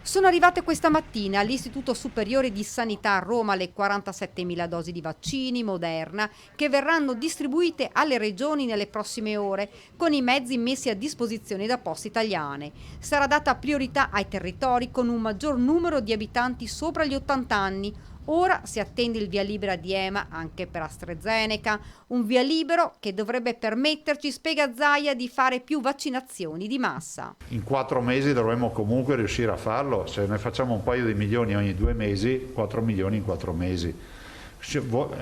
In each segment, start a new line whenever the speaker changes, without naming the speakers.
Sono arrivate questa mattina all'Istituto Superiore di Sanità a Roma le 47.000 dosi di vaccini Moderna che verranno distribuite alle regioni nelle prossime ore con i mezzi messi a disposizione da Poste Italiane. Sarà data priorità ai territori con un maggior numero di abitanti sopra gli 80 anni. Ora si attende il via libera di EMA anche per AstraZeneca, un via libero che dovrebbe permetterci, spiega Zaia, di fare più vaccinazioni di massa.
In 4 mesi dovremmo comunque riuscire a farlo, se ne facciamo un paio di milioni ogni 2 mesi, 4 milioni in 4 mesi.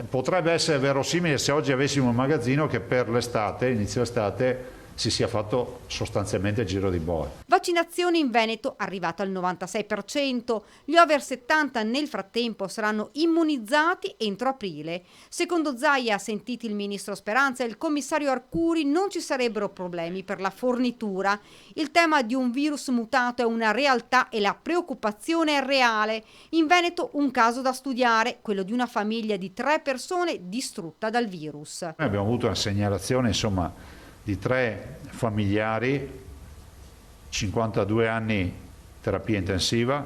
Potrebbe essere verosimile se oggi avessimo un magazzino che per l'estate, inizio estate, si sia fatto sostanzialmente il giro di boa.
Vaccinazione in Veneto arrivata al 96%, gli over 70 nel frattempo saranno immunizzati entro aprile. Secondo Zaia, sentiti il ministro Speranza e il commissario Arcuri, non ci sarebbero problemi per la fornitura. Il tema di un virus mutato è una realtà e la preoccupazione è reale. In Veneto un caso da studiare, quello di una famiglia di 3 persone distrutta dal virus.
Noi abbiamo avuto una segnalazione, insomma, di 3 familiari, 52 anni terapia intensiva,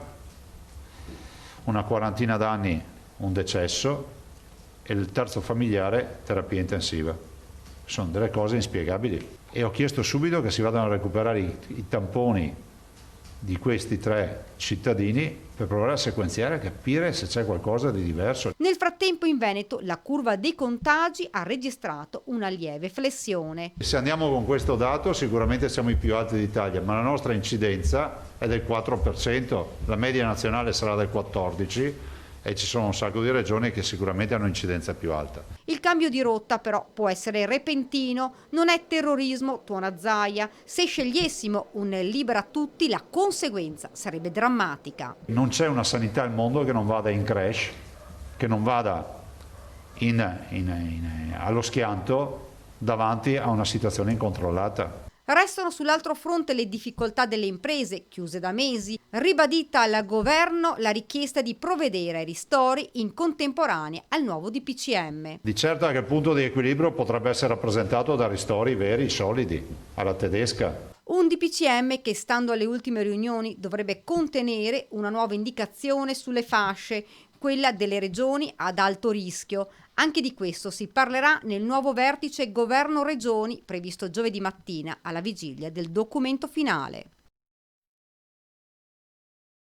una quarantina d'anni un decesso e il terzo familiare terapia intensiva. Sono delle cose inspiegabili e ho chiesto subito che si vadano a recuperare i tamponi di questi 3 cittadini per provare a sequenziare e capire se c'è qualcosa di diverso.
Nel frattempo in Veneto la curva dei contagi ha registrato una lieve flessione.
Se andiamo con questo dato sicuramente siamo i più alti d'Italia, ma la nostra incidenza è del 4%, la media nazionale sarà del 14% e ci sono un sacco di regioni che sicuramente hanno incidenza più alta.
Il cambio di rotta però può essere repentino, non è terrorismo, tuona Zaia. Se scegliessimo un libera tutti la conseguenza sarebbe drammatica.
Non c'è una sanità al mondo che non vada in crash, che non vada allo schianto davanti a una situazione incontrollata.
Restano sull'altro fronte le difficoltà delle imprese, chiuse da mesi, ribadita al governo la richiesta di provvedere ai ristori in contemporanea al nuovo DPCM.
Di certo anche il punto di equilibrio potrebbe essere rappresentato da ristori veri, solidi, alla tedesca.
Un DPCM che, stando alle ultime riunioni, dovrebbe contenere una nuova indicazione sulle fasce, quella delle regioni ad alto rischio. Anche di questo si parlerà nel nuovo vertice Governo-Regioni previsto giovedì mattina alla vigilia del documento finale.